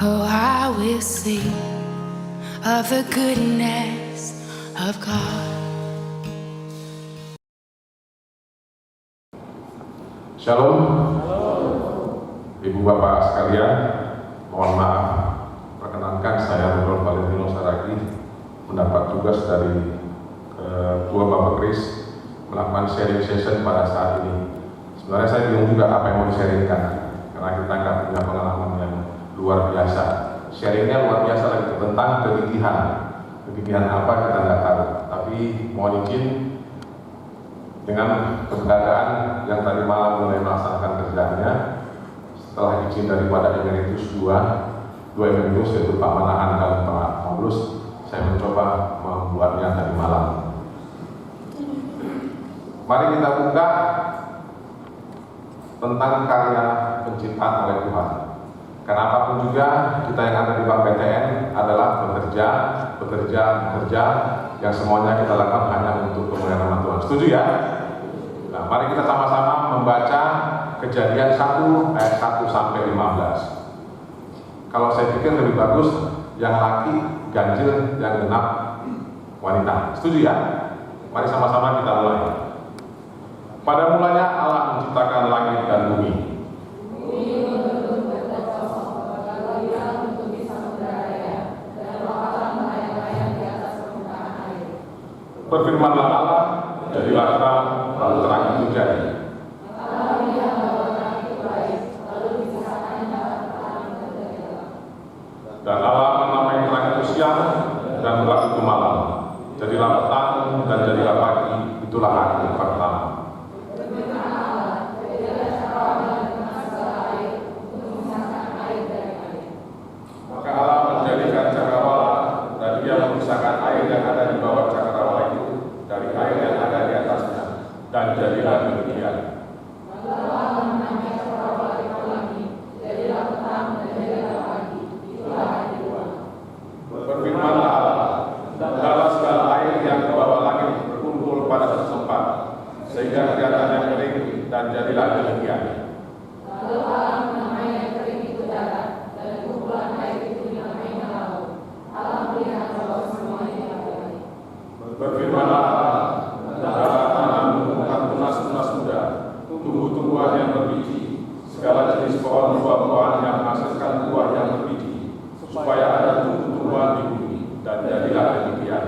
Oh, I will sing of the goodness of God. Shalom. Ibu bapak sekalian, mohon maaf, perkenankan saya Rudolf Valentino Saragi mendapat tugas dari Ketua Bapak Kris melakukan sharing session pada saat ini. Sebenarnya saya bingung juga apa yang mau di-sharingkan, karena kita nggak punya pengalaman yang luar biasa. Sharingnya luar biasa lagi tentang kegigihan apa kita nggak tahu. Tapi mohon izin, dengan keberadaan yang tadi malam mulai melaksanakan kerjanya, setelah izin daripada Emeritus dua Emeritus, yaitu Pak Manahan dan Pak Paulus, saya mencoba membuatnya tadi malam. Mari kita buka tentang karya penciptaan oleh Tuhan. Kenapapun juga kita yang ada di Bank BTN adalah bekerja, yang semuanya kita lakukan hanya untuk kemuliaan nama Tuhan. Setuju ya? Nah, mari kita sama-sama membaca Kejadian 1 ayat 1 sampai 15. Kalau saya pikir lebih bagus yang laki ganjil, yang genap wanita. Setuju ya? Mari sama-sama kita mulai. Pada mulanya Allah menciptakan langit dan bumi. Berfirmanlah Allah, jadilah terang, lalu terang itu jadi. Dan Allah menamai terang itu siang, dan terang itu malam. Jadilah petang dan jadilah pagi, itulah hari pertama. Maka Allah menjadikan cakrawala, dan Dia memisahkan air yang ada di bawah cakrawala itu dari air yang ada di atasnya, dan jadilah demikian. Berfirmanlah Allah, hendaklah segala air yang ke bawah langit berkumpul pada satu tempat, sehingga kelihatannya kering, dan jadilah demikian. Berfirmanlah Allah, hendaklah tanah menumbuhkan tunas-tunas muda, tumbuh-tumbuhan yang berbiji, segala jenis pohon buah-buahan yang menghasilkan buah yang berbiji, supaya ada tumbuh-tumbuhan di bumi, dan jadilah demikian.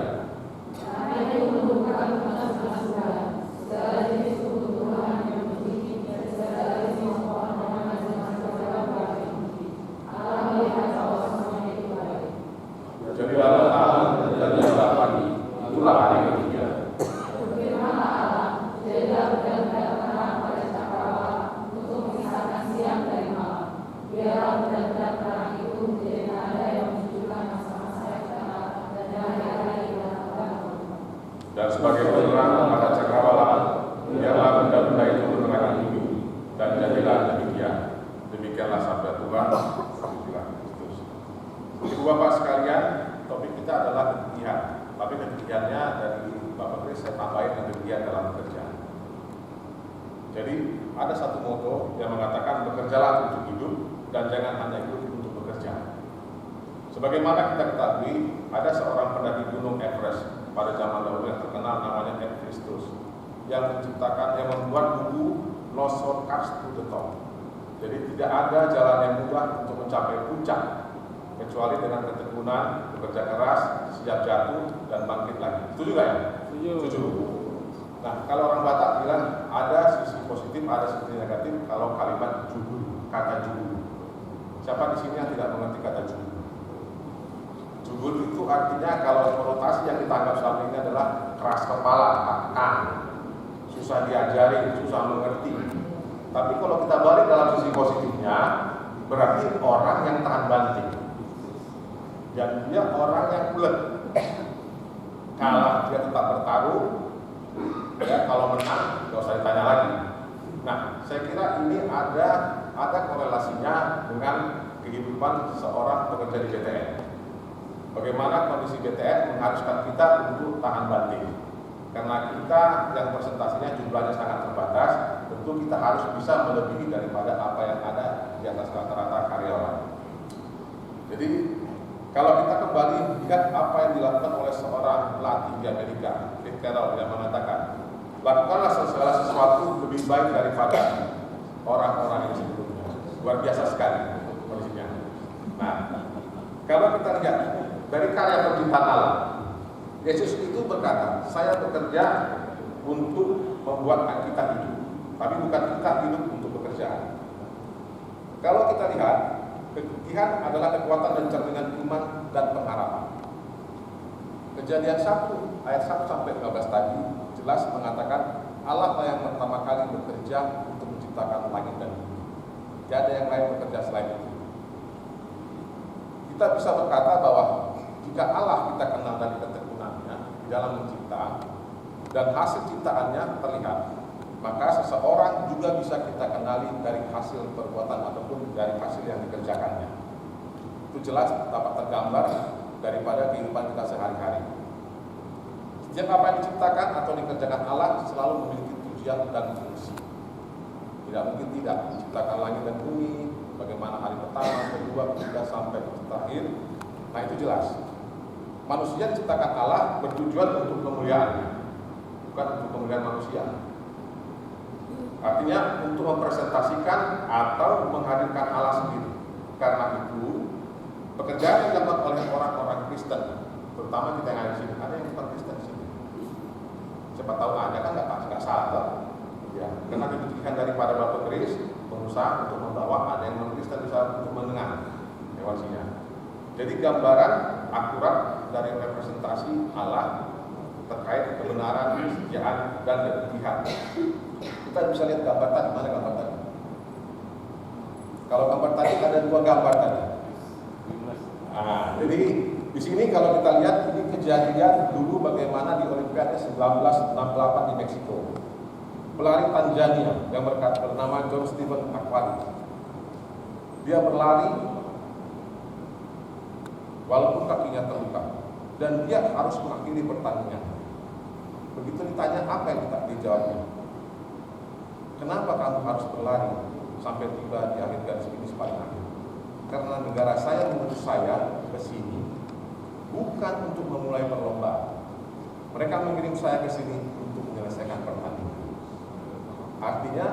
Jadilah petang dan jadilah pagi, itulah hari ketiga. Dan sebagai penerang pada cakrawala, biarlah benda-benda itu menerangi bumi, dan jadilah demikian. Demikianlah sabda Tuhan. Ibu bapak sekalian, topik kita adalah kegigihan. Tapi kegigihannya dari Bapak Kris saya tambahin kegigihan dalam bekerja. Jadi ada satu moto yang mengatakan bekerjalah untuk hidup dan jangan hanya hidup untuk bekerja. Sebagaimana kita ketahui, ada seorang pendaki gunung Everest pada zaman dahulu yang terkenal namanya Everestus, yang membuat buku No Shortcuts to the Top. Jadi tidak ada jalan yang mudah untuk mencapai puncak, kecuali dengan ketekunan, bekerja keras, siap jatuh, dan bangkit lagi. Setuju nggak ya? Setuju. Nah, kalau orang Batak bilang ada sisi positif, ada sisi negatif kalau kalimat jubul, kata jubul. Siapa di sini yang tidak mengerti kata jubul? Jubul itu artinya kalau konotasi yang kita anggap selama ini adalah keras kepala, tekan, susah diajari, susah mengerti. Tapi kalau kita balik dalam sisi positifnya, berarti orang yang tahan banting. Dan dia orang yang ulet. Kalah dia tetap bertaruh. Ya, kalau menang, nggak usah ditanya lagi. Nah, saya kira ini ada korelasinya dengan kehidupan seorang pekerja di BTN. Bagaimana kondisi BTN mengharuskan kita untuk tahan banting. Karena kita yang presentasinya jumlahnya sangat terbatas, tentu kita harus bisa melebihi daripada apa yang ada di atas rata-rata karyawan. Jadi kalau kita kembali lihat apa yang dilakukan oleh seorang pelatih di Amerika, Pete Carroll, yang mengatakan, lakukanlah segala sesuatu lebih baik daripada orang-orang yang sebelumnya. Luar biasa sekali kondisinya. Nah, kalau kita lihat dari karya penciptaan Allah, Yesus itu berkata, saya bekerja untuk membuat kita hidup, tapi bukan kita hidup untuk pekerjaan. Kalau kita lihat, kegigihan adalah kekuatan dan cerminan iman dan pengharapan. Kejadian 1 ayat 1 sampai 15 tadi jelas mengatakan Allah yang pertama kali bekerja untuk menciptakan langit dan bumi. Tidak ada yang lain bekerja selain itu. Kita bisa berkata bahwa jika Allah kita kenal dari ketekunannya di dalam mencipta dan hasil ciptaannya terlihat, maka seseorang juga bisa kita kenali dari hasil perbuatan ataupun dari hasil yang dikerjakannya. Itu jelas dapat tergambar daripada kehidupan kita sehari-hari. Setiap apa yang diciptakan atau dikerjakan Allah selalu memiliki tujuan dan fungsi. Tidak mungkin tidak menciptakan langit dan bumi, bagaimana hari pertama, kedua, ketiga, sampai terakhir. Nah itu jelas. Manusia diciptakan Allah bertujuan untuk kemuliaannya, bukan untuk kemuliaan manusia. Artinya untuk mempresentasikan atau menghadirkan Allah sendiri. Karena itu pekerjaan yang dilakukan oleh orang-orang Kristen, terutama kita yang ada di sini, ada yang bukan Kristen di sini. Siapa tahu ada kan nggak salah. Ya, karena kebutuhan daripada Bapak Kris berusaha untuk membawa ada yang non Kristen bisa untuk mendengar evangelisinya. Jadi gambaran akurat dari representasi Allah terkait kebenaran, kesetiaan, dan kegigihan. Kita bisa lihat gambar tadi, mana gambar tadi? Kalau gambar tadi ada 2 gambar tadi. Nah, jadi di sini kalau kita lihat ini kejadian dulu bagaimana di Olimpiade 1968 di Meksiko. Pelari Tanzania yang bernama John Stephen Akwari. Dia berlari walaupun kakinya terluka dan dia harus mengakhiri pertandingan. Begitu ditanya apa yang dijawabnya? Kenapa kamu harus berlari sampai tiba di akhir garis finish paling akhir? Karena negara saya mengutus saya ke sini bukan untuk memulai perlombaan. Mereka mengirim saya ke sini untuk menyelesaikan pertandingan. Artinya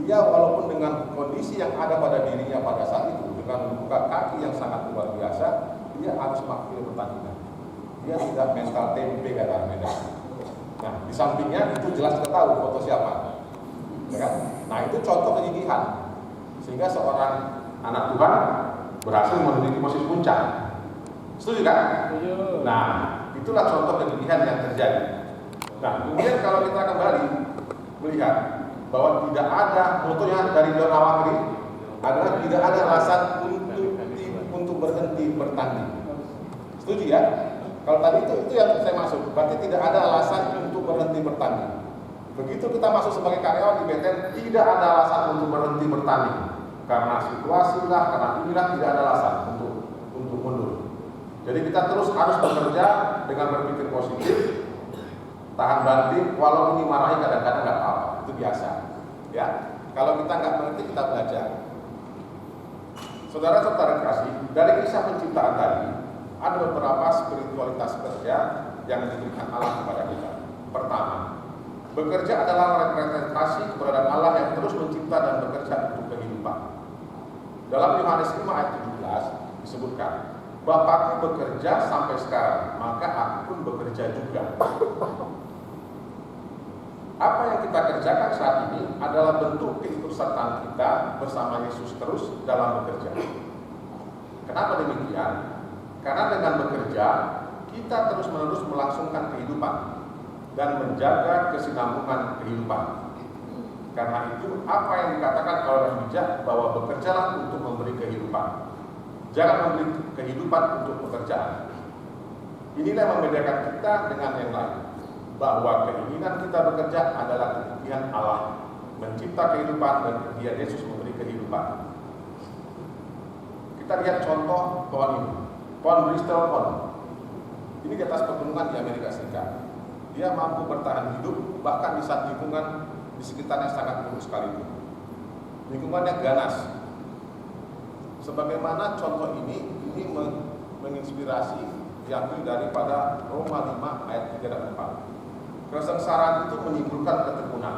dia walaupun dengan kondisi yang ada pada dirinya pada saat itu, dengan luka kaki yang sangat luar biasa, dia harus mengakhiri pertandingan. Dia tidak mental tempe kata Medan. Nah di sampingnya itu jelas kita tahu foto siapa. Ya kan? Nah itu contoh kegigihan sehingga seorang anak Tuhan berhasil menduduki posisi puncak. Setuju kan? Nah itulah contoh kegigihan yang terjadi. Nah kemudian kalau kita kembali melihat bahwa tidak ada motonya dari John Awakri adalah tidak ada alasan untuk berhenti bertanding. Setuju ya? Kalau tadi itu yang saya maksud, berarti tidak ada alasan untuk berhenti bertanding. Begitu kita masuk sebagai karyawan di BTN, tidak ada alasan untuk berhenti bertanding. Karena situasi lah, karena inilah tidak ada alasan untuk mundur. Jadi kita terus harus bekerja dengan berpikir positif, tahan banting, walaupun dimarahi kadang-kadang nggak apa-apa, itu biasa. Ya, kalau kita nggak mengerti kita belajar. Saudara-saudara kasih, dari kisah penciptaan tadi ada beberapa spiritualitas kerja yang diberikan Allah kepada kita. Pertama, bekerja adalah representasi keberadaan Allah yang terus mencipta dan bekerja untuk kehidupan. Dalam Yohanes 5 ayat 17 disebutkan, Bapakku bekerja sampai sekarang, maka aku pun bekerja juga. Apa yang kita kerjakan saat ini adalah bentuk keikutsertaan kita bersama Yesus terus dalam bekerja. Kenapa demikian? Karena dengan bekerja, kita terus-menerus melangsungkan kehidupan dan menjaga kesinambungan kehidupan. Karena itu, apa yang dikatakan oleh bijak bahwa bekerjalah untuk memberi kehidupan. Jangan memberi kehidupan untuk pekerjaan. Inilah yang membedakan kita dengan yang lain. Bahwa keinginan kita bekerja adalah kegigihan Allah mencipta kehidupan dan kegigihan Yesus memberi kehidupan. Kita lihat contoh pohon ini, pohon Bristol Pond. Ini di atas pegunungan di Amerika Serikat. Dia mampu bertahan hidup bahkan di saat lingkungan di sekitarnya sangat buruk sekalipun. Lingkungannya ganas. Sebagaimana contoh ini ini menginspirasi, diambil daripada Roma 5 ayat 3 dan 4. Kesengsaraan itu menimbulkan ketekunan,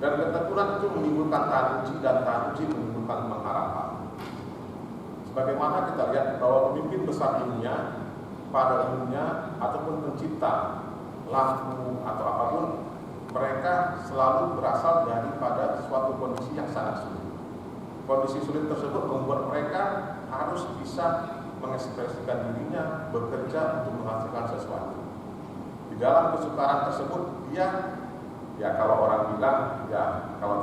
dan ketekunan itu menimbulkan tahan uji, dan tahan uji menimbulkan pengharapan. Sebagaimana kita lihat bahwa pemimpin besar dunia pada umumnya ataupun pencipta lampu atau apapun, mereka selalu berasal daripada suatu kondisi yang sangat sulit. Kondisi sulit tersebut membuat mereka harus bisa mengekspresikan dirinya, bekerja untuk menghasilkan sesuatu. Di dalam kesukaran tersebut dia, ya kalau orang bilang, ya kalau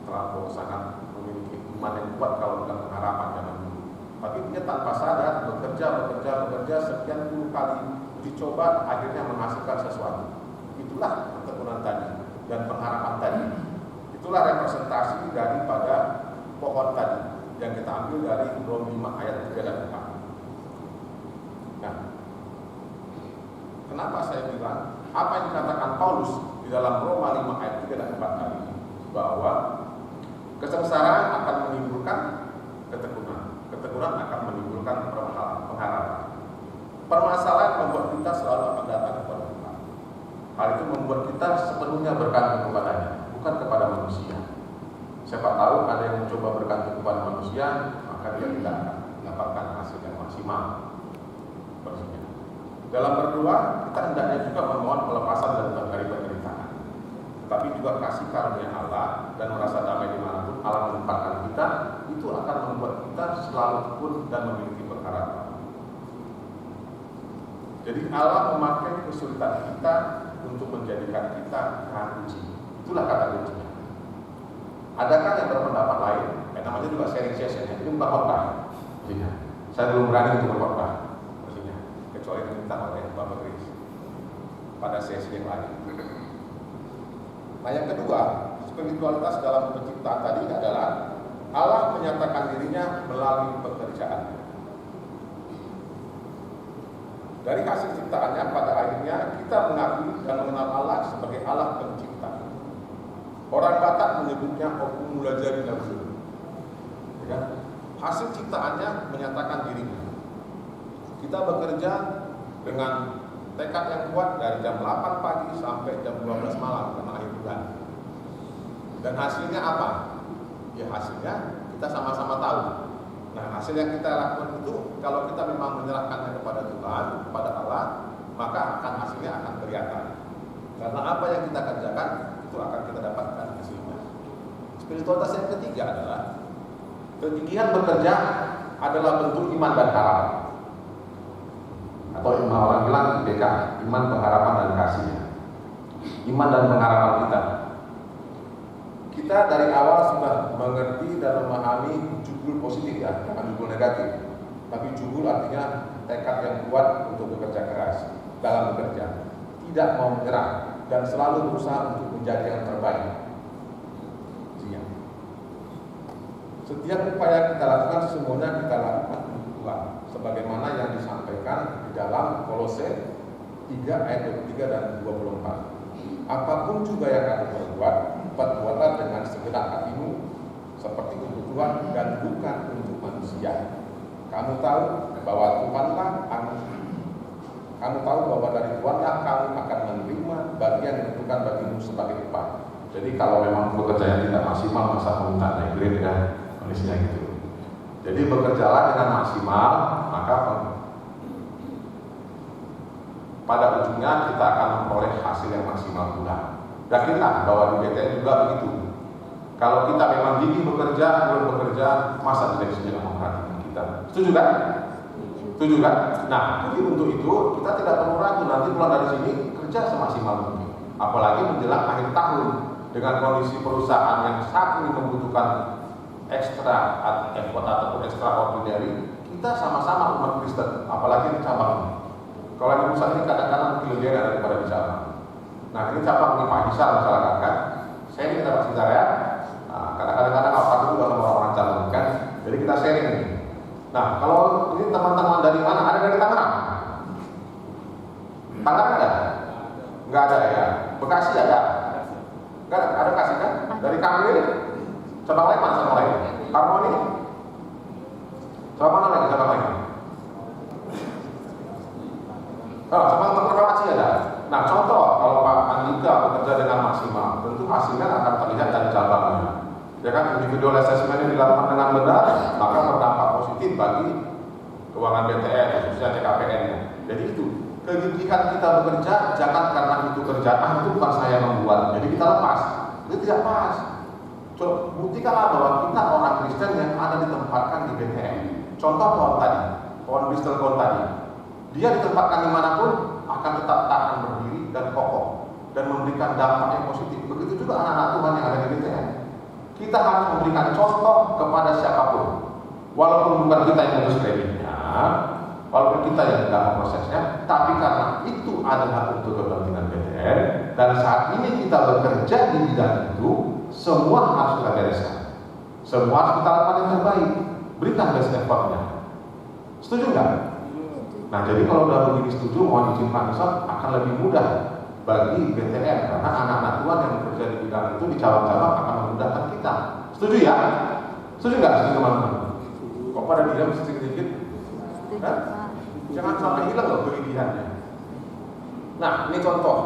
terlampau sangat memiliki iman yang kuat kalau bukan pengharapan zaman dulu. Tapi dia tanpa sadar bekerja sekian puluh kali dicoba, akhirnya menghasilkan sesuatu. Itulah ketekunan tadi dan pengharapan tadi. Itulah representasi daripada pohon tadi yang kita ambil dari Roma 5 ayat 3 dan 4. Nah, kenapa saya bilang apa yang dikatakan Paulus di dalam Roma 5 ayat 3 dan 4 tadi, bahwa kesengsaraan akan menimbulkan ketekunan akan menimbulkan pengharapan. Permasalahan membuat kita selalu akan datang kepada Tuhan. Hal itu membuat kita sepenuhnya bergantung kepadanya, bukan kepada manusia. Siapa tahu ada yang mencoba bergantung kepada manusia, maka dia tidak akan mendapatkan hasil yang maksimal. Dalam berdoa, kita hendaknya juga memohon pelepasan dari penderitaan, tetapi juga kasih karunia Allah dan merasa damai dimanapun Allah menempatkan kita, itu akan membuat kita selalu tekun dan memiliki pengharapan. Jadi Allah memakai kesulitan kita untuk menjadikan kita tahan uji. Itulah kata kuncinya. Adakah yang berpendapat lain? Namanya juga sharing session, ini bukan khotbah. Saya belum berani untuk berkhotbah, kecuali diminta oleh Bapak Kris pada sesi yang lain. Nah, yang kedua, spiritualitas dalam penciptaan tadi adalah Allah menyatakan dirinya melalui pekerjaannya. Dari hasil ciptaannya, pada akhirnya kita mengakui dan mengenal Allah sebagai Allah pencipta. Orang Batak menyebutnya okumulajari nafsu. Ya, hasil ciptaannya menyatakan dirinya. Kita bekerja dengan tekad yang kuat dari jam 8 pagi sampai jam 12 malam karena akhir bulan. Dan hasilnya apa? Ya hasilnya kita sama-sama tahu. Nah, hasil yang kita lakukan itu kalau kita memang menyerahkannya kepada Tuhan, kepada Allah, maka hasilnya akan kelihatan. Karena apa yang kita kerjakan itu akan kita dapatkan hasilnya. Spiritualitas yang ketiga adalah kegigihan bekerja adalah bentuk iman dan harapan. Atau orang bilang IPK, iman, pengharapan, dan kasihnya. Iman dan pengharapan kita dari awal sudah mengerti dan memahami jubul positif, ya, bukan jubul negatif. Tapi jubul artinya tekad yang kuat untuk bekerja keras dalam bekerja, tidak mau menyerah dan selalu berusaha untuk menjadi yang terbaik. Setiap upaya kita lakukan semuanya kita lakukan untuk Tuhan, sebagaimana yang disampaikan di dalam Kolose 3 ayat 23 dan 24. Apapun juga yang kamu perbuat, perbuatlah dengan segenap hatimu seperti untuk Tuhan dan bukan untuk manusia. Kamu tahu bahwa Tuhanlah kamu tahu bahwa dari Tuhanlah kamu akan menerima bagian yang ditentukan bagimu sebagai upah. Jadi kalau memang pekerjaan tidak maksimal, masa minta naik grade, ya, kondisinya gitu. Jadi bekerjalah dengan maksimal, maka pada ujungnya kita akan memperoleh hasil yang maksimal pula. Yakinlah bahwa di BTN juga begitu. Kalau kita memang gigih bekerja, belum bekerja, masa direksinya tidak memperhatikan kita. Setuju kan? Setuju kan? Nah, jadi untuk itu kita tidak perlu ragu, nanti pulang dari sini kerja semaksimal mungkin. Apalagi menjelang akhir tahun dengan kondisi perusahaan yang sangat membutuhkan ekstra effort ataupun extraordinary, kita sama-sama umat Kristen, apalagi di cabang ini. Kalau di pusat ini kadang-kadang mungkin lebih daripada di cabang. Nah, ini cabang di Pak Hisar misalkan kan, saya ini kita Pak Hisar ya. Nah, kadang-kadang apa itu kalau orang-orang cabang kan, jadi kita sharing ini. Nah, kalau ini teman-teman dari mana? Ada dari Tangerang? Tangerang ada? Enggak ada ya. Bekasi ada? Enggak ada Bekasi kan? Dari Kamil? Cabang lain mana cabang lain? Harmoni? Cabang mana lagi cabang lain? Semangat terkorporasi ada. Nah, contoh kalau Pak Andika bekerja dengan maksimal, tentu hasilnya akan terlihat dari cabangnya. Ya kan, individual assessment yang dilakukan dengan benar, maka berdampak positif bagi keuangan BTN, khususnya CKPN-nya. Jadi itu, kegigihan kita bekerja jangan karena itu kerjaan, itu bukan saya membuat. Jadi kita lepas, itu tidak pas. Buktikanlah bahwa kita orang Kristen yang ada ditempatkan di BTN. Contoh pohon tadi, pohon Bristol Cone tadi. Dia ditempatkan dimanapun akan tetap tahan berdiri dan kokoh dan memberikan dampak yang positif. Begitu juga anak-anak Tuhan yang ada di BTN. Kita harus memberikan contoh kepada siapapun, walaupun bukan kita yang ngurus kreditnya, walaupun kita yang tidak memprosesnya, tapi karena itu adalah untuk kepentingan BTN dan saat ini kita bekerja di bidang itu, semua harus kita bereskan, semua harus kita lakukan yang terbaik, berikan best effortnya. Setuju nggak? Nah, jadi kalau udah begini setuju, mohon izin Pak Nusot, akan lebih mudah bagi BTN karena anak-anak Tuhan yang bekerja di bidang itu di cabang-cabang akan memudahkan kita. Setuju ya? Setuju nggak? Setuju teman-teman? Kok pada diam sedikit-sedikit? Jangan sampai hilang loh kegigihannya. Nah, ini contoh.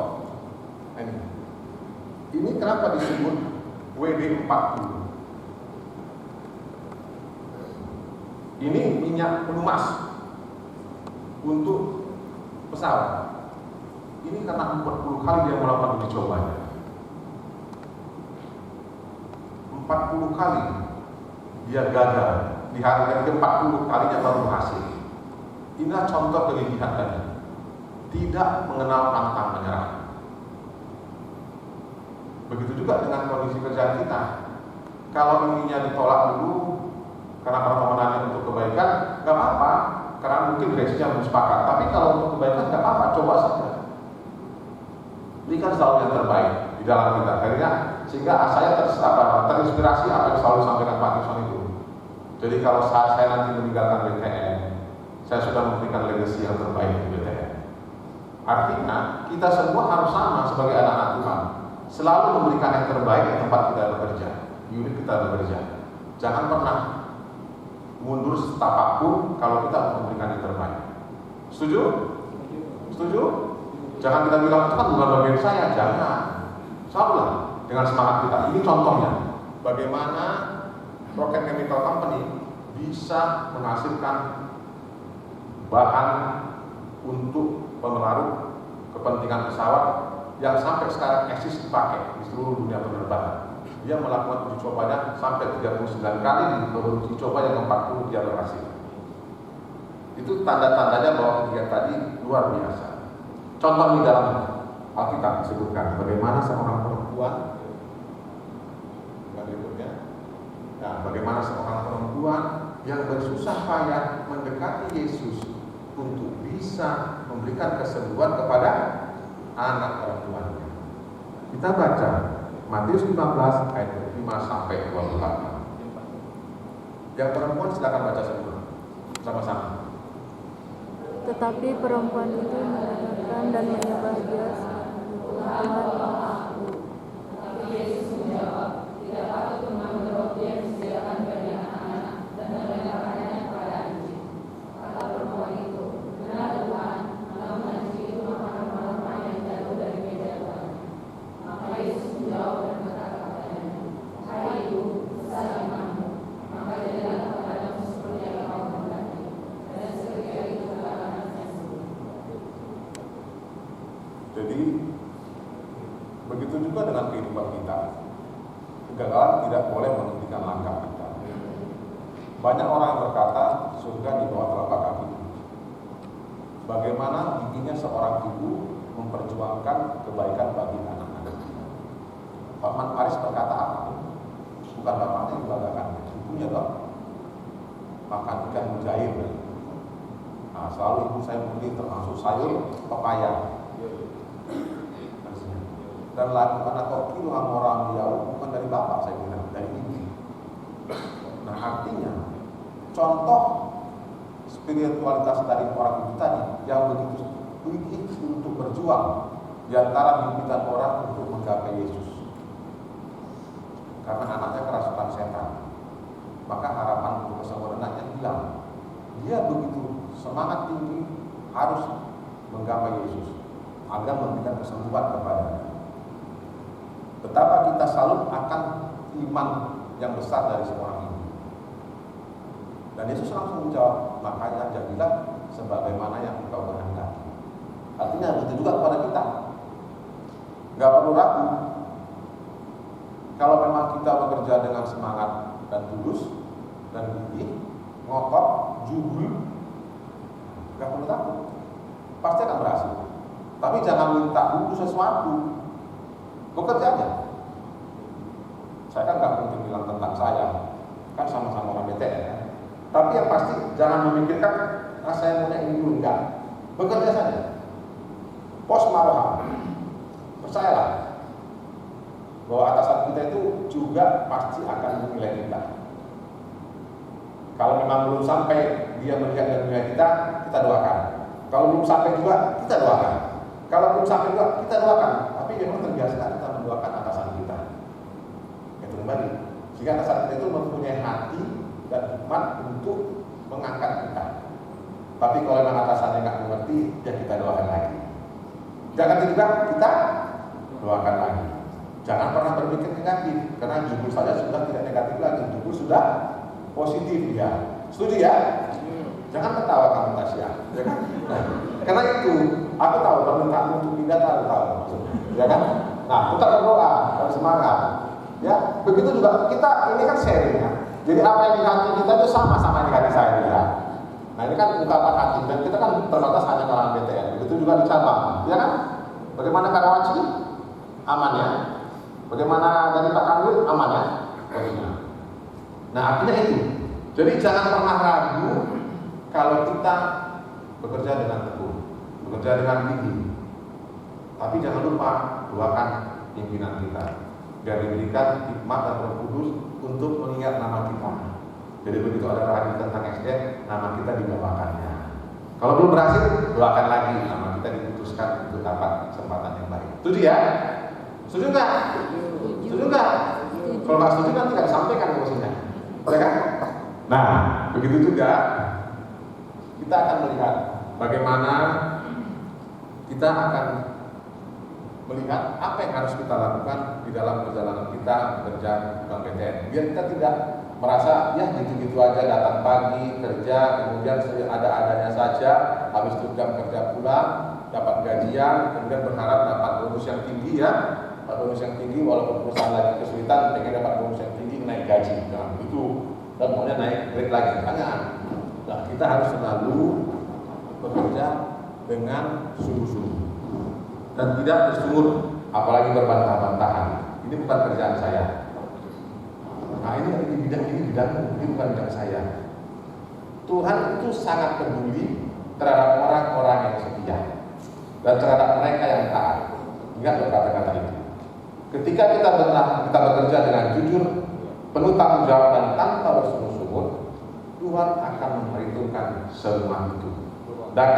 Ini kenapa disebut WD40? Ini minyak pelumas untuk pesawat. Ini karena 40 kali dia melakukan uji cobanya. 40 kali dia gagal. Di hari yang ke-40 kalinya baru berhasil. Inilah contoh kegigihan tadi. Tidak mengenal pantang menyerah. Begitu juga dengan kondisi kerjaan kita. Kalau ininya ditolak dulu karena permohonannya untuk kebaikan, nggak apa-apa. Karena mungkin direksinya belum sepakat. Tapi kalau untuk kebaikan nggak apa-apa, coba saja. Berikan selalu yang terbaik di dalam kita. Akhirnya sehingga saya terinspirasi apa yang selalu disampaikan Pak Nixon itu. Jadi kalau saya nanti meninggalkan BTN, saya sudah memberikan legacy yang terbaik di BTN. Artinya kita semua harus sama sebagai anak-anak Tuhan, selalu memberikan yang terbaik di tempat kita bekerja, unit kita bekerja. Jangan pernah mundur setapak pun kalau kita memberikan yang terbaik. Setuju? Setuju? Jangan kita bilang itu kan bukan bagian saya, jangan. Selalulah dengan semangat kita. Ini contohnya bagaimana Rocket Chemical Company bisa menghasilkan bahan untuk pemelarut kepentingan pesawat yang sampai sekarang eksis dipakai di seluruh dunia penerbangan. Dia melakukan uji cobanya sampai 39 kali, di uji coba yang ke-40 dia berhasil. Itu tanda-tandanya bahwa kegiatan tadi luar biasa. Contoh di dalam Alkitab disebutkan bagaimana seorang perempuan, berikutnya, nah, bagaimana seorang perempuan yang bersusah payah mendekati Yesus untuk bisa memberikan kesembuhan kepada anak orang tuanya. Kita baca Matius 15 ayat 5 sampai 28. Yang perempuan silakan baca semua sama-sama. Tetapi perempuan itu mendengarkan dan menyembah Dia, Tuhan aku. Tapi Yesus menjawab, tidak patut mengambil roti yang disediakan bagi anak-anak dan melemparkannya kepada anjing. Kata perempuan itu, benar Tuhan, namun anjing itu makan rempah-rempah yang jatuh dari meja Tuhan. Maka Yesus menjawab dan berkata kepadanya, hai ibu, besar imanmu, maka jadilah kepadamu seperti yang kau kehendaki. Dan seketika itu jadi begitu juga dengan kehidupan kita. Kegagalan tidak boleh menghentikan langkah kita. Banyak orang yang berkata surga di bawah telapak kaki. Bagaimana giginya seorang ibu memperjuangkan kebaikan bagi anak-anak. Pak Man Paris berkata apa? Bukan bapaknya yang membanggakan, ibunya toh. Makan ikan mujair. Nah, selalu ibu saya membeli termasuk sayur pepaya. Dan lakukan atau kilo orang jauh bukan dari bapak saya bilang, dari ibu. Nah, artinya contoh spiritualitas dari orang ibu tadi yang begitu gigih untuk berjuang di antara bimbingan orang untuk menggapai Yesus. Karena anaknya kerasukan setan, maka harapan untuk kesempurnaannya hilang. Dia begitu semangat tinggi harus menggapai Yesus, agar memberikan kesembuhan kepadanya. Betapa kita salut akan iman yang besar dari seorang ibu. Dan Yesus langsung menjawab, makanya jadilah sebagaimana yang engkau kehendaki. Artinya begitu juga kepada kita. Gak perlu ragu. Kalau memang kita bekerja dengan semangat dan tulus dan gigih, ngotot, jujur, gak perlu takut. Pasti akan berhasil. Tapi jangan minta dulu sesuatu. Bekerja aja. Saya kan gak mungkin bilang tentang saya, kan sama-sama orang BTN ya. Tapi yang pasti jangan memikirkan saya punya ini dulu, enggak. Bekerja saja. Pos maroham. Percayalah bahwa atasan kita itu juga pasti akan menilai kita. Kalau memang belum sampai dia melihat dan menilai kita doakan. Kalau belum sampai juga, kita doakan. Kalau belum sampai juga, kita doakan. Tapi memang terbiasa kita mendoakan atasan kita. Itu kembali. Jika atasan kita itu mempunyai hati dan hikmat untuk mengangkat kita. Tapi kalau memang atasannya nggak mengerti, ya kita doakan lagi. Jangan juga kita doakan lagi. Jangan pernah berpikir negatif, karena jubur saja sudah tidak negatif lagi, jubur sudah positif ya. Setuju ya? Jangan ketawa kamu Tasya, ya kan? Karena itu, aku tahu permintaan untuk pindah tahu maksudnya, ya kan? Nah, kita berdoa dan semangat, ya. Begitu juga kita ini kan sharing ya. Jadi apa yang di hati kita itu sama-sama di hati saya ya. Nah ini kan ungkapan hati dan kita kan terbatas hanya kalangan BTN. Begitu juga di cabang, ya kan? Bagaimana Karawaci? Aman ya. Bagaimana dari Pak Kanwil? Aman ya. Bagaimana? Nah artinya itu. Jadi jangan pernah ragu kalau kita bekerja dengan tekun, bekerja dengan gigih. Tapi jangan lupa doakan pimpinan kita, biar diberikan hikmat dan Roh Kudus untuk mengingat nama kita. Jadi begitu ada radio tentang SDM, nama kita dibawakannya. Kalau belum berhasil, doakan lagi, nama kita diputuskan untuk dapat kesempatan yang baik. Setuju ya? Setuju nggak? Setuju nggak? Kalau nggak setuju nanti nggak disampaikan maksudnya, boleh kan? Nah, begitu juga kita akan melihat bagaimana kita akan melihat apa yang harus kita lakukan di dalam perjalanan kita bekerja di Bank BTN. Biar kita tidak merasa ya gitu-gitu aja, datang pagi kerja, kemudian ada-adanya saja, habis itu jam kerja pulang, dapat gajian, kemudian berharap dapat bonus yang tinggi ya, dapat bonus yang tinggi walaupun perusahaan lagi kesulitan, pengen dapat bonus yang tinggi, naik gaji, jangan begitu, dan maunya naik grade lagi, jangan. Nah, kita harus selalu bekerja dengan sungguh-sungguh dan tidak bersungut, apalagi berbantah-bantahan. Ini bukan kerjaan saya. Nah ini bidangmu, ini bukan bidang saya. Tuhan itu sangat peduli terhadap orang-orang yang setia dan terhadap mereka yang taat. Ingat loh kata-kata itu. Ketika kita bekerja dengan jujur, penuh tanggung jawab dan tanpa bersungut-sungut, Tuhan akan memperhitungkan semua itu dan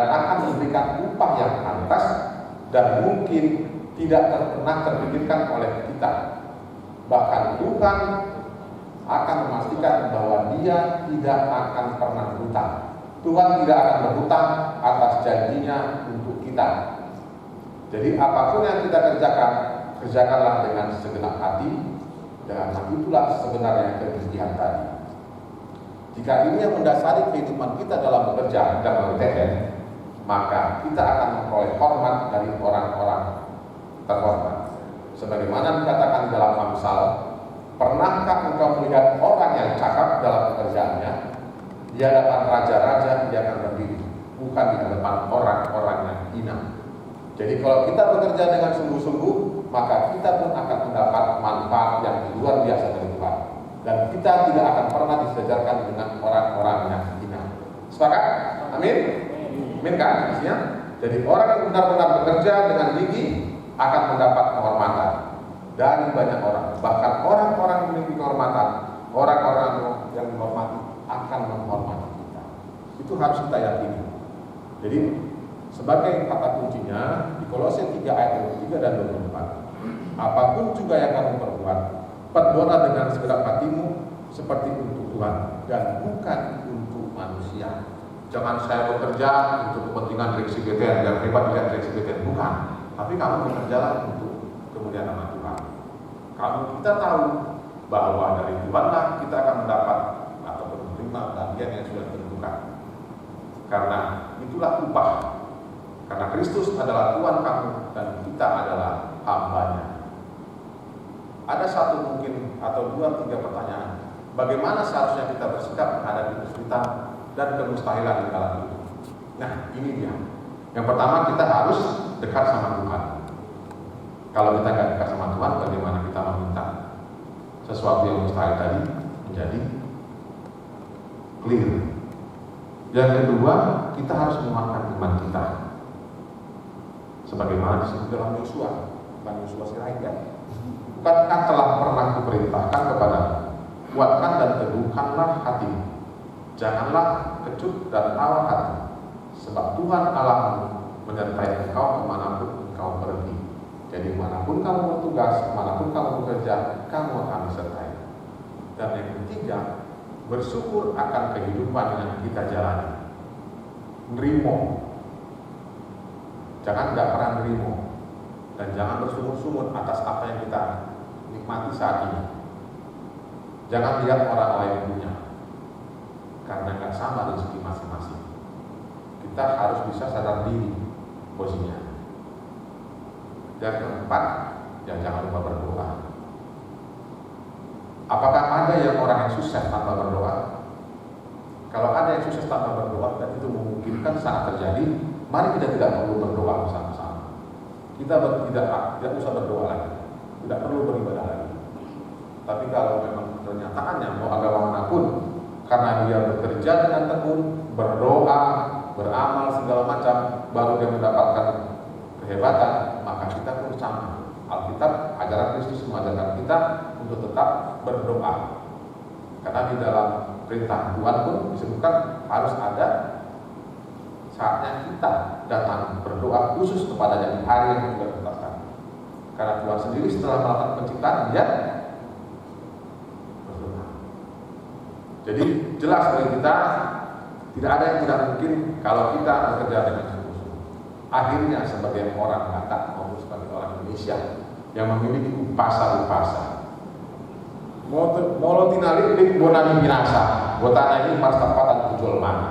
akan memberikan upah yang pantas dan mungkin tidak pernah terpikirkan oleh kita. Bahkan Tuhan akan memastikan bahwa Dia tidak akan pernah berhutang. Tuhan tidak akan berhutang atas janjinya untuk kita. Jadi apapun yang kita kerjakan, kerjakanlah dengan segenap hati. Dengan hal itulah sebenarnya kegigihan tadi. Jika ini yang mendasari kehidupan kita dalam bekerja dalam BTN, maka kita akan memperoleh hormat dari orang-orang terhormat. Sebagaimana dikatakan dalam Amsal, pernahkah engkau melihat orang yang cakap dalam pekerjaannya? Di hadapan raja-raja dia akan berdiri, bukan di hadapan orang-orang yang hina. Jadi kalau kita bekerja dengan sungguh-sungguh, maka kita pun akan mendapat manfaat yang luar biasa dari Tuhan. Dan kita tidak akan pernah disejarkan dengan orang-orang yang hina. Sepakat? Amin? Amin kan? Jadi orang yang benar-benar bekerja dengan gigih akan mendapat kehormatan dari banyak orang. Bahkan orang-orang yang memiliki kehormatan, orang-orang yang dihormati akan menghormati kita. Itu harus kita yakini. Jadi sebagai kata kuncinya di Kolose 3 ayat 23 dan 24. Apapun juga yang kamu perbuat, perbuatlah dengan segenap hatimu seperti untuk Tuhan dan bukan untuk manusia. jangan saya bekerja untuk kepentingan direksi BTN, biar hebat dilihat direksi BTN. Bukan. Tapi kamu bekerjalah untuk kemuliaan nama Tuhan. Kita tahu bahwa dari Tuhanlah kita akan mendapat atau menerima bagian yang sudah ditentukan. Karena itulah upah. Karena Kristus adalah Tuhan kamu dan kita adalah hambanya. Ada satu mungkin atau 2-3 pertanyaan. Bagaimana seharusnya kita bersikap menghadapi kesulitan dan kemustahilan di dalam hidup? Nah, ini dia. Yang pertama, kita harus dekat sama Tuhan. Kalau kita nggak dekat sama Tuhan, bagaimana kita meminta sesuatu yang mustahil tadi menjadi clear? Yang kedua, kita harus menguatkan iman kita. Sebagaimana disebut dalam Yosua, bukan Yosua Sirait ya. Bukankah telah pernah kuperintahkan kepada kuatkan dan teguhkanlah hati, janganlah kecut dan awal hati, sebab Tuhan Allahmu menyertai engkau kemanapun engkau pergi. Jadi manapun kamu bertugas, manapun kamu bekerja, kamu akan disertai. Dan yang ketiga, bersyukur akan kehidupan yang kita jalani. Nerimo, jangan nggak pernah nerimo, dan jangan bersungut-sungut atas apa yang kita nikmati saat ini. Jangan lihat orang lain punya, karena nggak sama rezeki masing-masing. Kita harus bisa sadar diri posisinya. Dan keempat, ya jangan lupa berdoa. Apakah ada yang orang yang sukses tanpa berdoa? Kalau ada yang sukses tanpa berdoa dan itu memungkinkan saat terjadi, mari kita tidak perlu berdoa bersama-sama. Kita tidak usah berdoa lagi, tidak perlu beribadah lagi. Tapi kalau memang kenyataannya mau agama manapun, karena dia bekerja dengan tekun, berdoa, beramal segala macam, baru dia mendapatkan kehebatan, maka kita pun sama. Alkitab, ajaran Kristus mengajarkan kita untuk tetap berdoa. Karena di dalam perintah Tuhan pun disebutkan harus ada saatnya kita datang berdoa khusus kepadanya di hari yang sudah ditetapkan. Karena Tuhan sendiri setelah melakukan penciptaan, dia berdoa. Jadi jelas bagi kita, tidak ada yang tidak mungkin kalau kita bekerja dengan sungguh-sungguh. Akhirnya sebagai orang Batak maupun sebagai orang Indonesia yang memiliki upasa-upasa, molotinali dik bonani binasa, botana ini martapatan tujuan mana?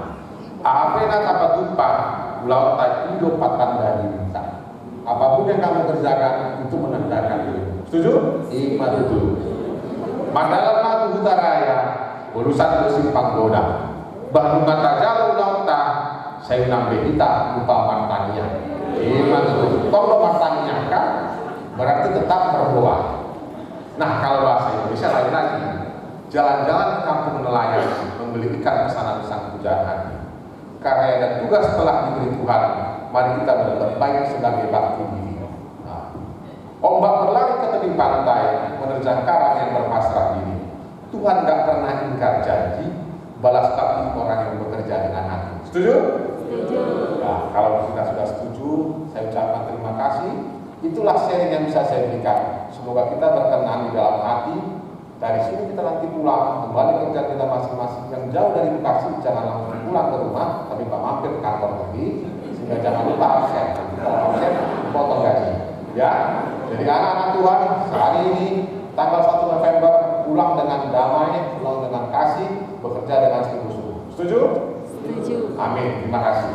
Apena dapat tumpah, ulau tak hidup patan dari minta. Apapun yang kamu kerjakan itu menandakan itu. Setuju? Iman itu. Mandalam matu hutaraya, urusan bersimpang goda. Baru mata jauh lauta, saya nambe kita lupa martanya. Iman itu. Kalau martanya kan, berarti tetap berdoa. Nah, kalau bahasa Indonesia lain lagi. Jalan-jalan ke kampung nelayan, membeli ikan pesanan sang pujaan hati. Karya dan tugas telah diberi Tuhan. Mari kita berbuat baik sebagai bakti diri. Nah, ombak berlari ke tepi pantai, menerjang karang yang berpasrah diri. Tuhan gak pernah ingkar janji, balas bakti orang yang bekerja dengan hati. Setuju? Setuju. Nah, kalau kita sudah setuju, saya ucapkan terima kasih. Itulah sharing yang bisa saya berikan. Semoga kita berkenan di dalam hati. Dari sini kita nanti pulang, kembali kerja kita masing-masing. Yang jauh dari Bekasi, jangan langsung pulang ke rumah, tapi Pak mampir ke kantor lagi. Sehingga jangan lupa absen. Kalau absen, potong gaji. Ya, jadi anak-anak Tuhan, hari ini tanggal 1 November pulang dengan damai, pulang dengan kasih, bekerja dengan sungguh-sungguh. Setuju? Setuju. Amin. Terima kasih.